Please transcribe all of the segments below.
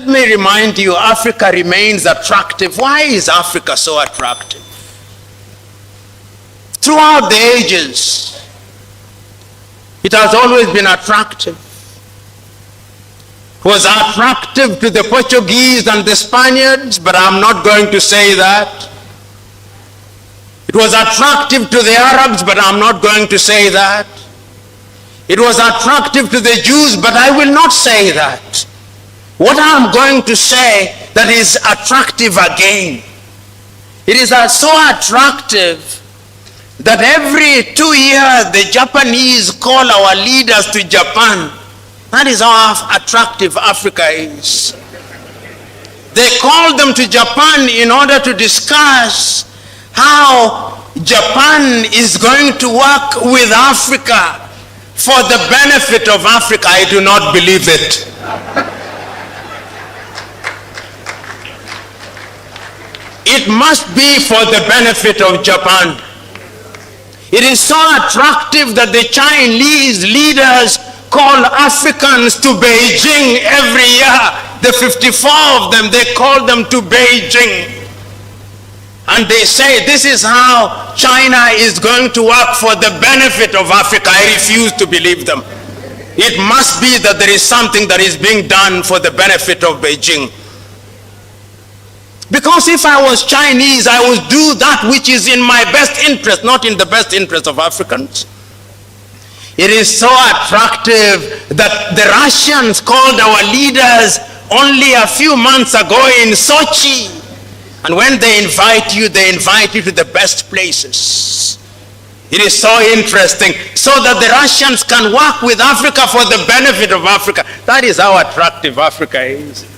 Let me remind you, Africa remains attractive. Why is Africa so attractive? Throughout the ages, it has always been attractive. It was attractive to the Portuguese and the Spaniards, but I'm not going to say that. It was attractive to the Arabs, but I'm not going to say that. It was attractive to the Jews, but I will not say that. What I'm going to say that is attractive again, it is so attractive that every 2 years the Japanese call our leaders to Japan. That is how attractive Africa is. They call them to Japan in order to discuss how Japan is going to work with Africa for the benefit of Africa. I do not believe it. It must be for the benefit of Japan. It is so attractive that the Chinese leaders call Africans to Beijing every year. The 54 of them, they call them to Beijing. And they say this is how China is going to work for the benefit of Africa. I refuse to believe them. It must be that there is something that is being done for the benefit of Beijing. Because if I was Chinese, I would do that which is in my best interest, not in the best interest of Africans. It is so attractive that the Russians called our leaders only a few months ago in Sochi. And when they invite you to the best places. It is so interesting, so that the Russians can work with Africa for the benefit of Africa. That is how attractive Africa is.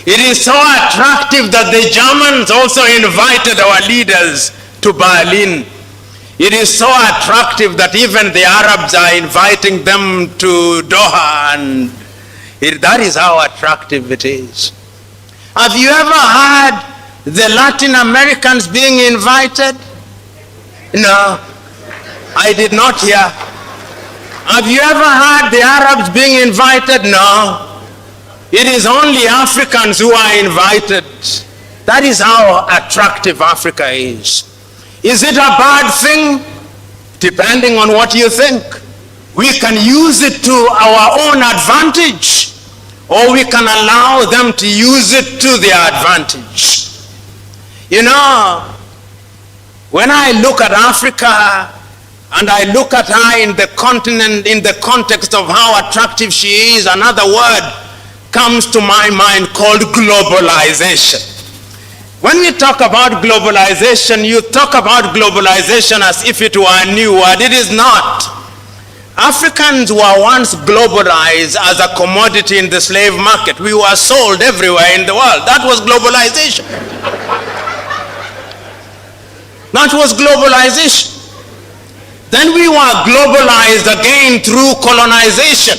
It is so attractive that the Germans also invited our leaders to Berlin. It is so attractive that even the Arabs are inviting them to Doha, and that is how attractive it is. Have you ever heard the Latin Americans being invited? No, I did not hear. Have you ever heard the Arabs being invited? No. It is only Africans who are invited. That is how attractive Africa is. Is it a bad thing? Depending on what you think. We can use it to our own advantage, or we can allow them to use it to their advantage. You know, when I look at Africa and I look at her in the continent, in the context of how attractive she is, another word comes to my mind called globalization. When we talk about globalization, you talk about globalization as if it were a new word. It is not. Africans were once globalized as a commodity in the slave market. We were sold everywhere in the world. That was globalization. That was globalization. Then we were globalized again through colonization.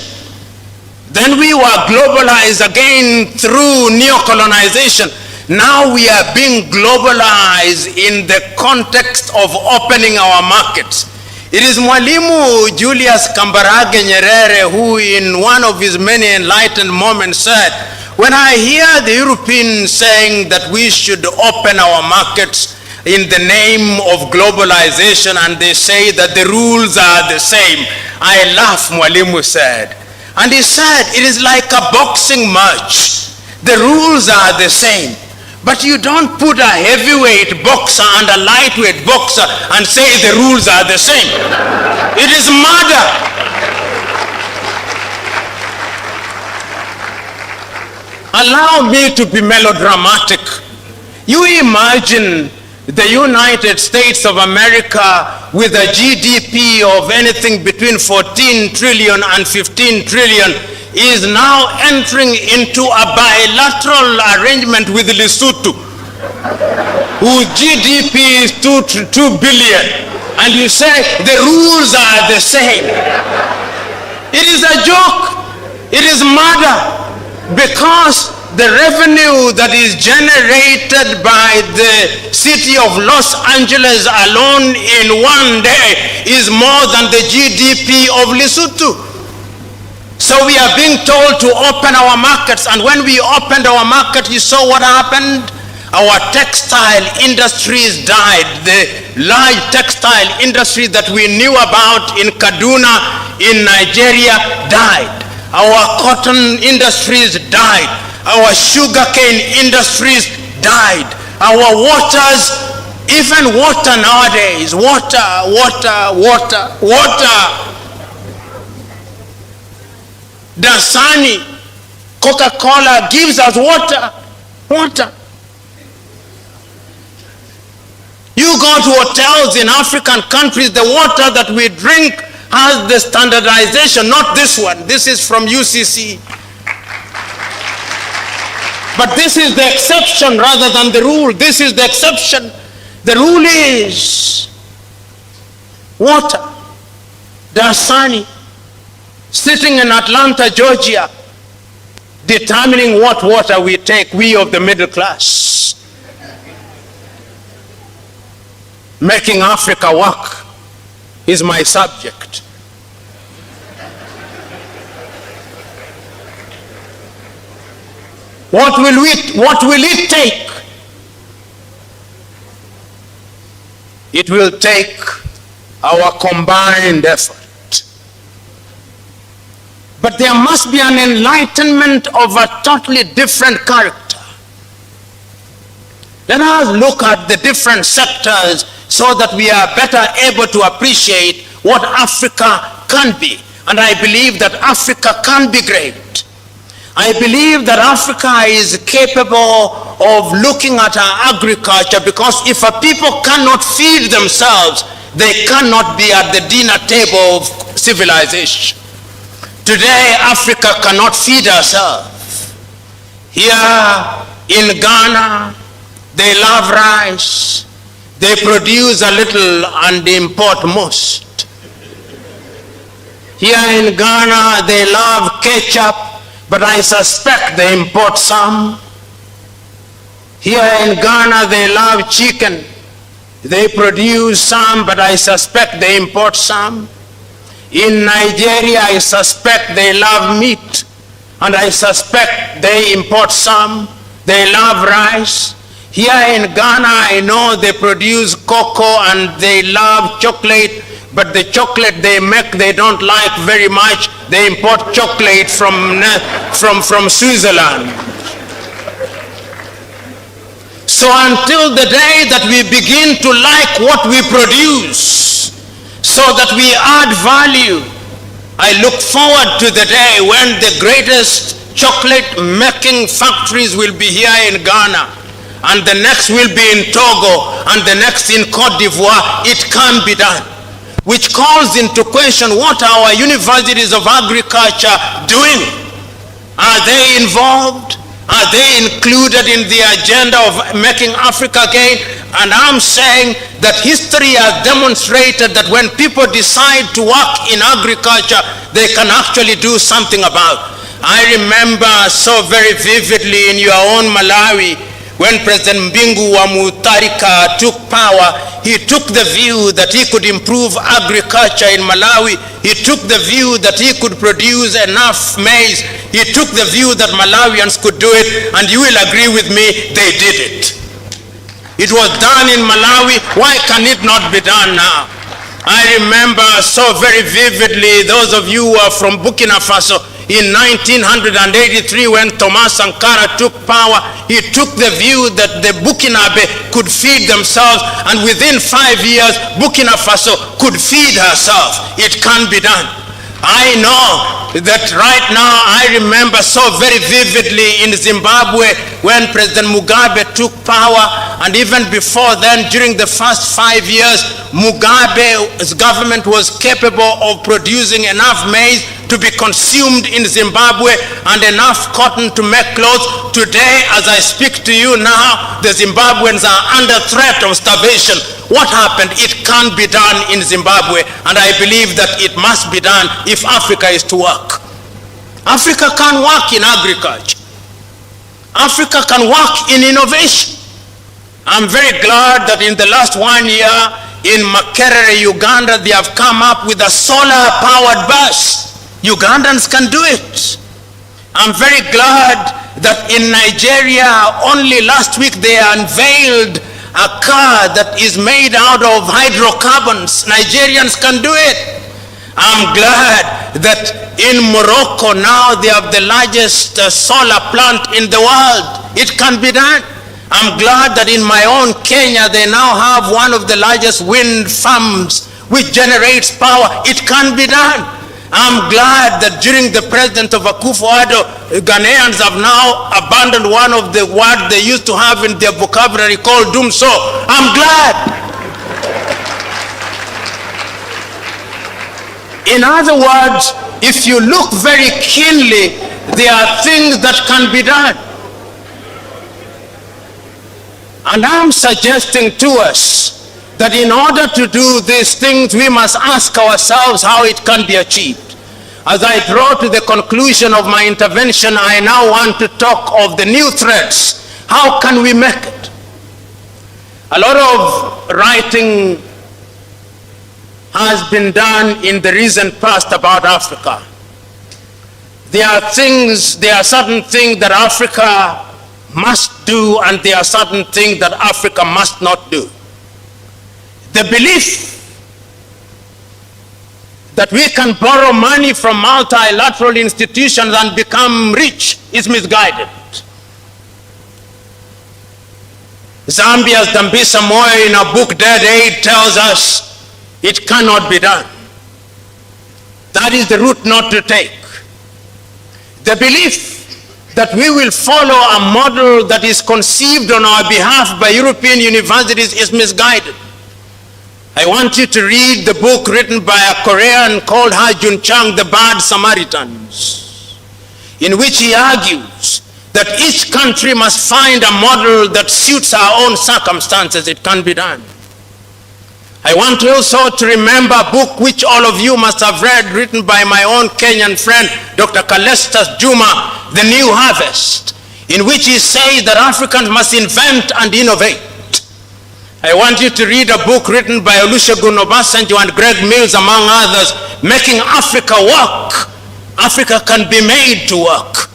Then we were globalized again through neo-colonization. Now we are being globalized in the context of opening our markets. It is Mwalimu Julius Kambarage Nyerere who in one of his many enlightened moments said, when I hear the Europeans saying that we should open our markets in the name of globalization and they say that the rules are the same, I laugh, Mwalimu said. And he said, it is like a boxing match. The rules are the same. But you don't put a heavyweight boxer and a lightweight boxer and say the rules are the same. It is murder. Allow me to be melodramatic. You imagine the United States of America with a GDP of anything between 14 trillion and 15 trillion is now entering into a bilateral arrangement with Lesotho, whose GDP is 2 billion, and you say the rules are the same. It is a joke. It is murder, because the revenue that is generated by the city of Los Angeles alone in one day is more than the GDP of Lesotho. So we are being told to open our markets, and when we opened our market, you saw what happened? Our textile industries died. The large textile industry that we knew about in Kaduna, in Nigeria, died. Our cotton industries died. Our sugarcane industries died. Our waters, even water nowadays, water. Dasani, Coca-Cola gives us water. You go to hotels in African countries, the water that we drink has the standardization, not this one. This is from UCC. But this is the exception rather than the rule. This is the exception. The rule is water. Dasani, sitting in Atlanta, Georgia, determining what water we take, we of the middle class. Making Africa work is my subject. What will it take? It will take our combined effort. But there must be an enlightenment of a totally different character. Let us look at the different sectors so that we are better able to appreciate what Africa can be. And I believe that Africa can be great. I believe that Africa is capable of looking at our agriculture, because if a people cannot feed themselves, they cannot be at the dinner table of civilization. Today, Africa cannot feed herself. Here in Ghana, they love rice. They produce a little and import most. Here in Ghana, they love ketchup, but I suspect they import some. Here in Ghana, they love chicken. They produce some, but I suspect they import some. In Nigeria, I suspect they love meat, and I suspect they import some. They love rice. Here in Ghana, I know they produce cocoa and they love chocolate, but the chocolate they make they don't like very much. They import chocolate from Switzerland. So until the day that we begin to like what we produce, so that we add value, I look forward to the day when the greatest chocolate making factories will be here in Ghana, and the next will be in Togo, and the next in Cote d'Ivoire. It can be done. Which calls into question, what are our universities of agriculture doing? Are they involved? Are they included in the agenda of making Africa great? And I'm saying that history has demonstrated that when people decide to work in agriculture, they can actually do something about it. I remember so very vividly in your own Malawi, when President Mbingu wa Mutharika took power, he took the view that he could improve agriculture in Malawi. He took the view that he could produce enough maize. He took the view that Malawians could do it, and you will agree with me, they did it. It was done in Malawi. Why can it not be done now? I remember so very vividly, those of you who are from Burkina Faso, in 1983, when Thomas Sankara took power, he took the view that the Burkinabe could feed themselves, and within 5 years, Burkina Faso could feed herself. It can be done. I know that right now, I remember so very vividly in Zimbabwe when President Mugabe took power, and even before then, during the first 5 years, Mugabe's government was capable of producing enough maize to be consumed in Zimbabwe and enough cotton to make clothes. Today, as I speak to you now, the Zimbabweans are under threat of starvation. What happened? It can be done in Zimbabwe, and I believe that it must be done if Africa is to work. Africa can work in agriculture. Africa can work in innovation. I'm very glad that in the last 1 year in Makerere, Uganda, they have come up with a solar-powered bus. Ugandans can do it. I'm very glad that in Nigeria, only last week they unveiled a car that is made out of hydrocarbons. Nigerians can do it. I'm glad that in Morocco now they have the largest solar plant in the world. It can be done. I'm glad that in my own Kenya they now have one of the largest wind farms which generates power. It can be done. I'm glad that during the president of Akufo-Addo, Ghanaians have now abandoned one of the words they used to have in their vocabulary called dumso. I'm glad. In other words, if you look very keenly, there are things that can be done. And I'm suggesting to us that in order to do these things, we must ask ourselves how it can be achieved. As I draw to the conclusion of my intervention, I now want to talk of the new threats. How can we make it? A lot of writing has been done in the recent past about Africa. There are certain things that Africa must do, and there are certain things that Africa must not do. The belief that we can borrow money from multilateral institutions and become rich is misguided. Zambia's Dambisa Moyo in a book, Dead Aid, tells us it cannot be done. That is the route not to take. The belief that we will follow a model that is conceived on our behalf by European universities is misguided. I want you to read the book written by a Korean called Ha Jun-chang, The Bad Samaritans, in which he argues that each country must find a model that suits our own circumstances. It can be done. I want also to remember a book which all of you must have read, written by my own Kenyan friend, Dr. Kalestas Juma, The New Harvest, in which he says that Africans must invent and innovate. I want you to read a book written by Olusegun Obasanjo and Greg Mills, among others, Making Africa Work. Africa can be made to work.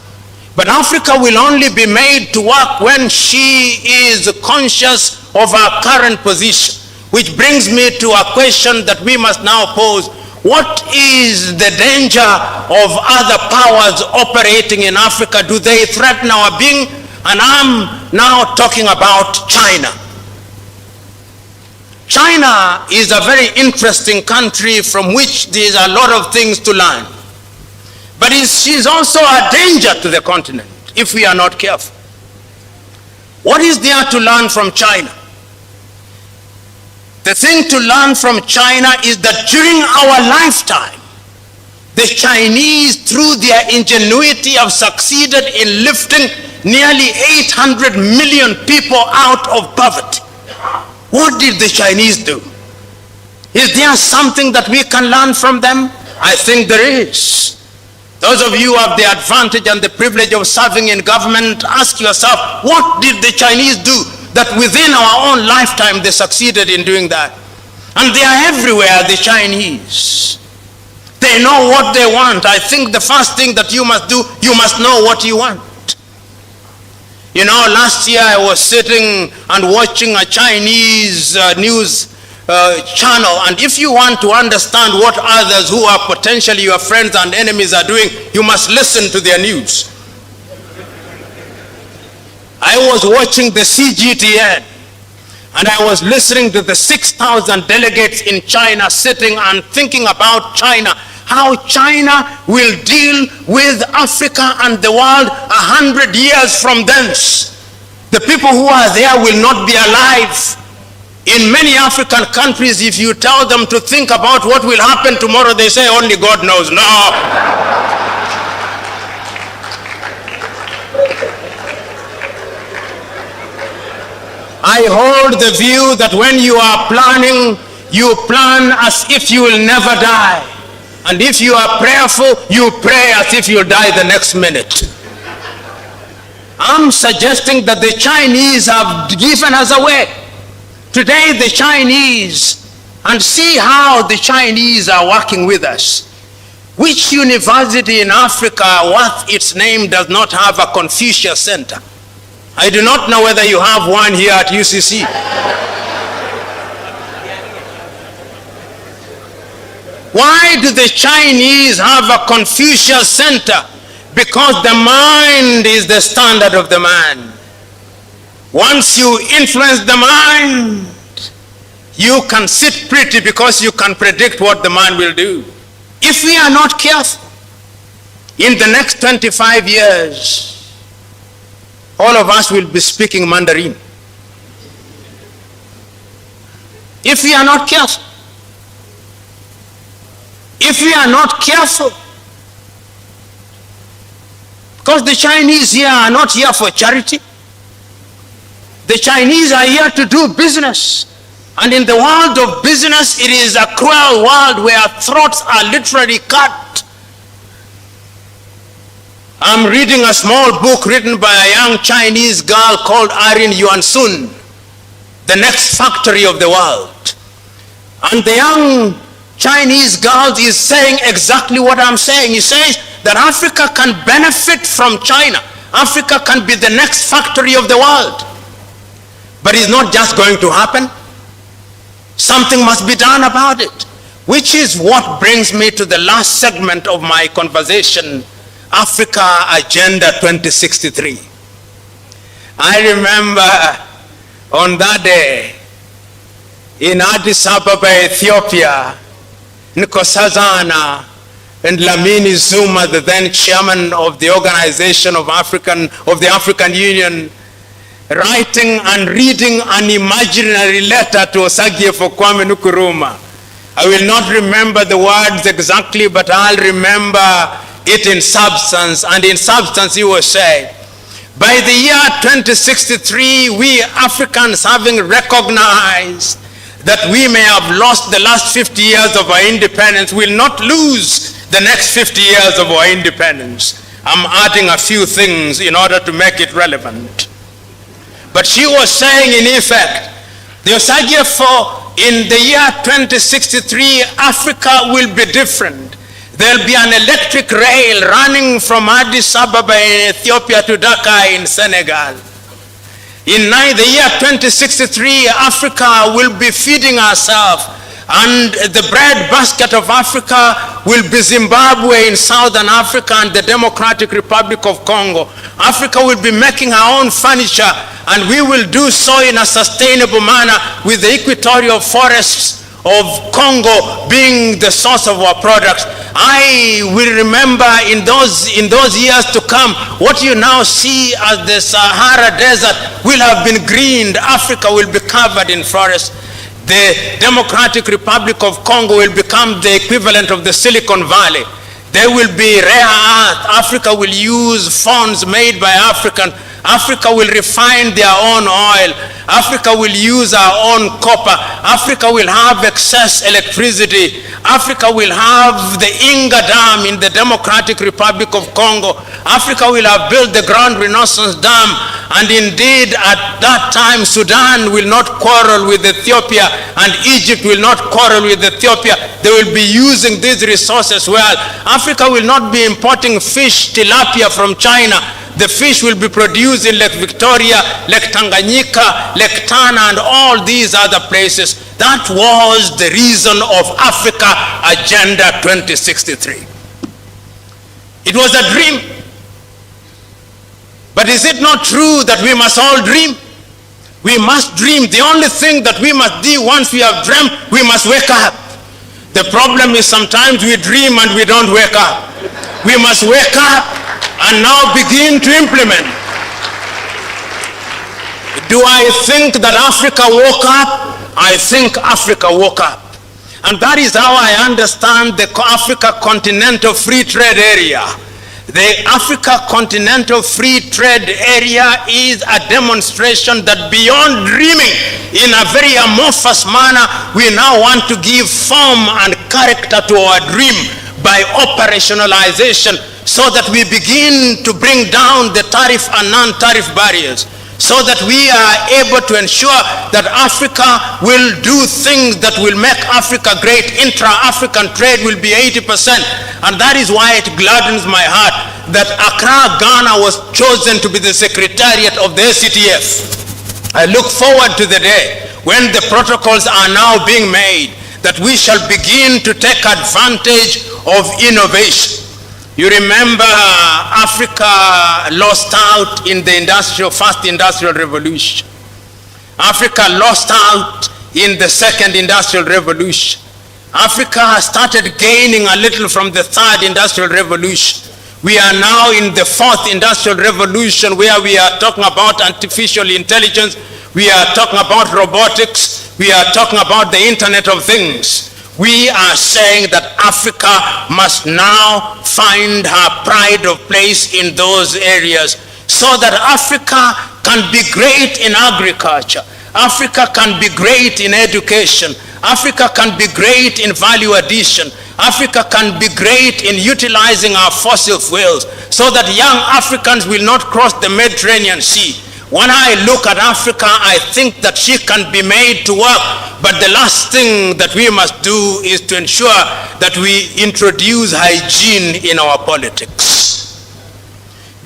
But Africa will only be made to work when she is conscious of her current position. Which brings me to a question that we must now pose. What is the danger of other powers operating in Africa? Do they threaten our being? And I'm now talking about China. China is a very interesting country from which there is a lot of things to learn. But she's also a danger to the continent if we are not careful. What is there to learn from China? The thing to learn from China is that during our lifetime, the Chinese, through their ingenuity, have succeeded in lifting nearly 800 million people out of poverty. What did the Chinese do? Is there something that we can learn from them? I think there is. Those of you who have the advantage and the privilege of serving in government, ask yourself, what did the Chinese do that within our own lifetime they succeeded in doing that? And they are everywhere, the Chinese. They know what they want. I think the first thing that you must do, you must know what you want. You know, last year I was sitting and watching a Chinese news channel, and if you want to understand what others who are potentially your friends and enemies are doing, you must listen to their news. I was watching the CGTN, and I was listening to the 6,000 delegates in China sitting and thinking about China, how China will deal with Africa and the world 100 years from thence. The people who are there will not be alive. In many African countries, if you tell them to think about what will happen tomorrow, they say only God knows. No. I hold the view that when you are planning, you plan as if you will never die. And if you are prayerful, you pray as if you'll die the next minute. I'm suggesting that the Chinese have given us away. Today the Chinese, and see how the Chinese are working with us. Which university in Africa worth its name does not have a Confucius Center? I do not know whether you have one here at UCC. Why do the Chinese have a Confucius Center? Because the mind is the standard of the man. Once you influence the mind, you can sit pretty because you can predict what the man will do. If we are not careful, in the next 25 years, all of us will be speaking Mandarin. If we are not careful. If we are not careful. Because the Chinese here are not here for charity. The Chinese are here to do business. And in the world of business, it is a cruel world where throats are literally cut. I'm reading a small book written by a young Chinese girl called Irene Yuan-sun, The Next Factory of the World. And the young Chinese girl is saying exactly what I'm saying. He says that Africa can benefit from China. Africa can be the next factory of the world. But it's not just going to happen. Something must be done about it, which is what brings me to the last segment of my conversation, Africa Agenda 2063. I remember on that day in Addis Ababa, Ethiopia, Nkosazana and Lamini Zuma, the then chairman of the Organization of the African Union, writing and reading an imaginary letter to Osagyefo Kwame Nkrumah. I will not remember the words exactly, but I'll remember it in substance. And in substance, he was saying, by the year 2063, we Africans, having recognized that we may have lost the last 50 years of our independence, will not lose the next 50 years of our independence. I'm adding a few things in order to make it relevant. But she was saying, in effect, the Osagyefo, in the year 2063, Africa will be different. There'll be an electric rail running from Addis Ababa in Ethiopia to Dakar in Senegal. In the year 2063, Africa will be feeding herself, and the bread basket of Africa will be Zimbabwe in Southern Africa and the Democratic Republic of Congo. Africa will be making her own furniture, and we will do so in a sustainable manner, with the equatorial forests of Congo being the source of our products. I will remember in those years to come, what you now see as the Sahara Desert will have been greened. Africa will be covered in forests. The Democratic Republic of Congo will become the equivalent of the Silicon Valley. There will be rare earth. Africa will use funds made by Africans. Africa will refine their own oil. Africa will use our own copper. Africa will have excess electricity. Africa will have the Inga Dam in the Democratic Republic of Congo. Africa will have built the Grand Renaissance Dam. And indeed, at that time, Sudan will not quarrel with Ethiopia, and Egypt will not quarrel with Ethiopia. They will be using these resources well. Africa will not be importing fish, tilapia from China. The fish will be produced in Lake Victoria, Lake Tanganyika, Lake Tana, and all these other places. That was the reason of Africa Agenda 2063. It was a dream. But is it not true that we must all dream? We must dream. The only thing that we must do once we have dreamt, we must wake up. The problem is sometimes we dream and we don't wake up. We must wake up and now begin to implement. Do I think that Africa woke up? I think Africa woke up. And that is how I understand the Africa Continental Free Trade Area. The Africa Continental Free Trade Area is a demonstration that beyond dreaming in a very amorphous manner, we now want to give form and character to our dream by operationalization, so that we begin to bring down the tariff and non-tariff barriers, so that we are able to ensure that Africa will do things that will make Africa great. Intra-African trade will be 80%, And that is why it gladdens my heart that Accra, Ghana was chosen to be the secretariat of the ACTF. I look forward to the day when the protocols are now being made, that we shall begin to take advantage of innovation. You remember Africa lost out in the first industrial revolution. Africa lost out in the second industrial revolution. Africa started gaining a little from the third industrial revolution. We are now in the fourth industrial revolution, where we are talking about artificial intelligence, we are talking about robotics, we are talking about the Internet of Things. We are saying that Africa must now find her pride of place in those areas, so that Africa can be great in agriculture, Africa can be great in education, Africa can be great in value addition, Africa can be great in utilizing our fossil fuels, so that young Africans will not cross the Mediterranean Sea. When I look at Africa, I think that she can be made to work, but the last thing that we must do is to ensure that we introduce hygiene in our politics.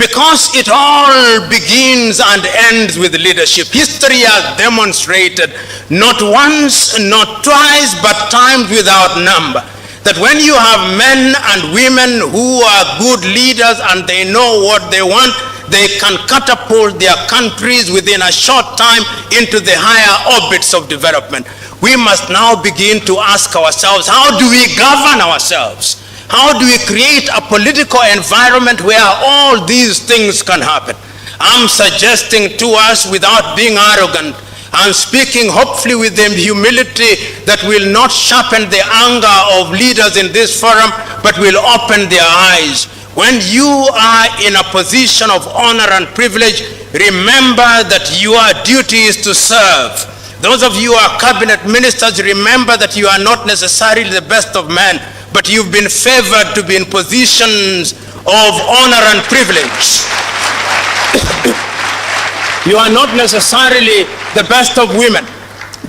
Because it all begins and ends with leadership. History has demonstrated, not once, not twice, but times without number, that when you have men and women who are good leaders and they know what they want, they can catapult their countries within a short time into the higher orbits of development. We must now begin to ask ourselves, how do we govern ourselves? How do we create a political environment where all these things can happen? I'm suggesting to us, without being arrogant, I'm speaking hopefully with the humility that will not sharpen the anger of leaders in this forum, but will open their eyes. When you are in a position of honor and privilege, remember that your duty is to serve. Those of you who are cabinet ministers, remember that you are not necessarily the best of men, but you've been favored to be in positions of honor and privilege. You are not necessarily the best of women.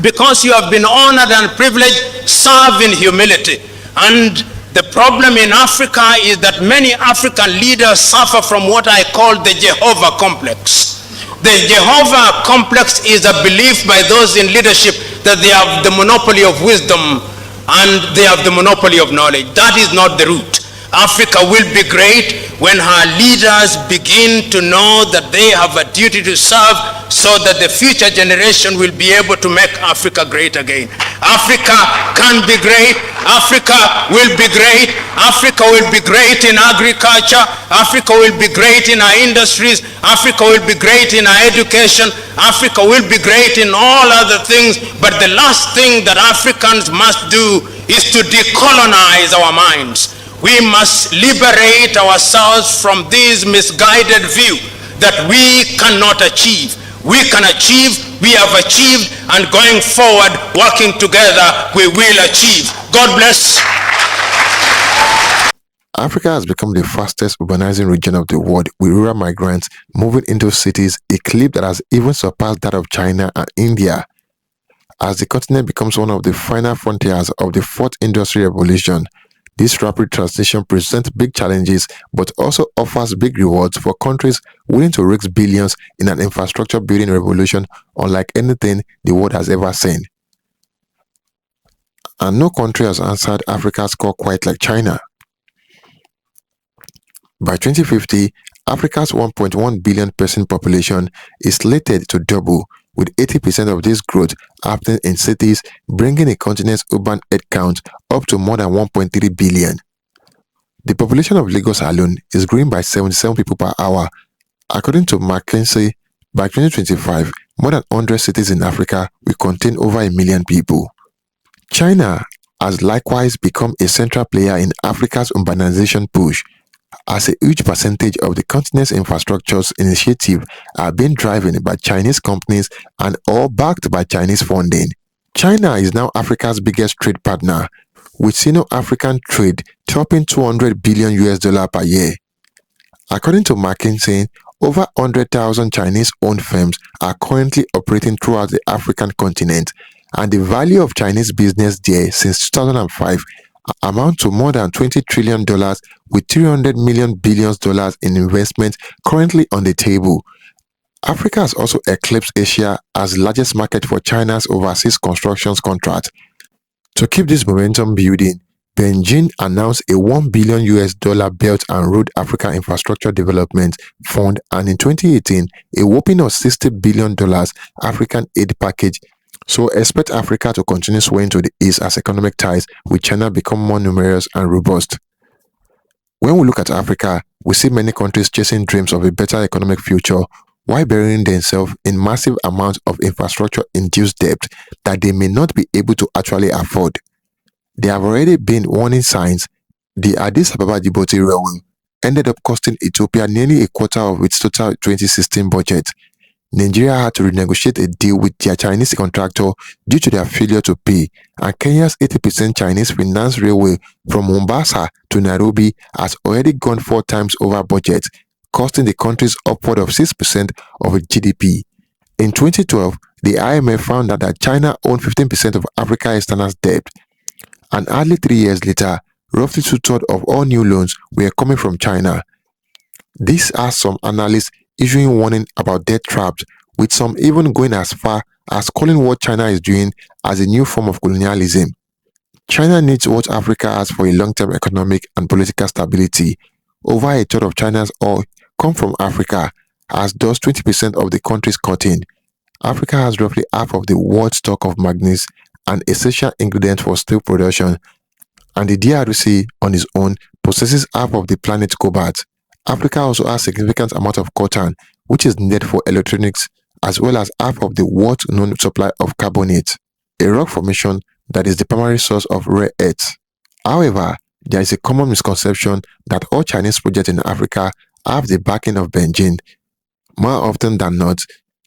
Because you have been honored and privileged, serve in humility. And the problem in Africa is that many African leaders suffer from what I call the Jehovah complex. The Jehovah complex is a belief by those in leadership that they have the monopoly of wisdom and they have the monopoly of knowledge. That is not the route. Africa will be great when her leaders begin to know that they have a duty to serve, so that the future generation will be able to make Africa great again. Africa can be great. Africa will be great. Africa will be great in agriculture. Africa will be great in our industries. Africa will be great in our education. Africa will be great in all other things. But the last thing that Africans must do is to decolonize our minds. We must liberate ourselves from this misguided view that we cannot achieve. We can achieve, we have achieved, and going forward, working together, we will achieve. God bless. Africa has become the fastest urbanizing region of the world, with rural migrants moving into cities, a clip that has even surpassed that of China and India. As the continent becomes one of the final frontiers of the fourth industrial revolution, this rapid transition presents big challenges but also offers big rewards for countries willing to risk billions in an infrastructure building revolution unlike anything the world has ever seen. And no country has answered Africa's call quite like China. By 2050, Africa's 1.1 billion person population is slated to double, with 80% of this growth happening in cities, bringing the continent's urban headcount up to more than 1.3 billion. The population of Lagos alone is growing by 77 people per hour. According to McKinsey, by 2025, more than 100 cities in Africa will contain over 1 million people. China has likewise become a central player in Africa's urbanization push, as a huge percentage of the continent's infrastructure's initiative are being driven by Chinese companies and all backed by Chinese funding. China is now Africa's biggest trade partner, with Sino-African trade topping $200 billion per year. According to McKinsey, over 100,000 Chinese-owned firms are currently operating throughout the African continent, and the value of Chinese business there since 2005 amount to more than $20 trillion with $300 million billion in investment currently on the table. Africa has also eclipsed Asia as the largest market for China's overseas construction contract. To keep this momentum building, Beijing announced a $1 billion Belt and Road Africa Infrastructure Development Fund and in 2018, a whopping of $60 billion African aid package. So expect Africa to continue swaying to the east as economic ties with China become more numerous and robust. When we look at Africa, we see many countries chasing dreams of a better economic future while burying themselves in massive amounts of infrastructure-induced debt that they may not be able to actually afford. There have already been warning signs. The Addis Ababa-Djibouti railway ended up costing Ethiopia nearly a quarter of its total 2016 budget. Nigeria had to renegotiate a deal with their Chinese contractor due to their failure to pay, and Kenya's 80% Chinese-financed railway from Mombasa to Nairobi has already gone 4 times over budget, costing the countries upward of 6% of its GDP. In 2012, the IMF found out that China owned 15% of Africa's external debt, and hardly 3 years later, roughly 2/3 of all new loans were coming from China. This has some analysts issuing warning about debt traps, with some even going as far as calling what China is doing as a new form of colonialism. China needs what Africa has for a long-term economic and political stability. Over 1/3 of China's oil come from Africa, as does 20% of the country's cotton. Africa has roughly half of the world's stock of manganese, an essential ingredient for steel production, and the DRC on its own possesses half of the planet's cobalt. Africa also has a significant amount of cotton, which is needed for electronics, as well as half of the world's known supply of carbonate, a rock formation that is the primary source of rare earths. However, there is a common misconception that all Chinese projects in Africa have the backing of Beijing. More often than not,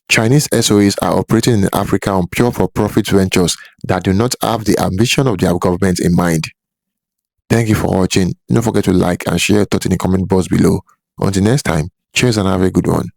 Chinese SOEs are operating in Africa on pure for-profit ventures that do not have the ambition of their government in mind. Thank you for watching. Don't forget to like and share your thoughts in the comment box below. Until next time, cheers and have a good one.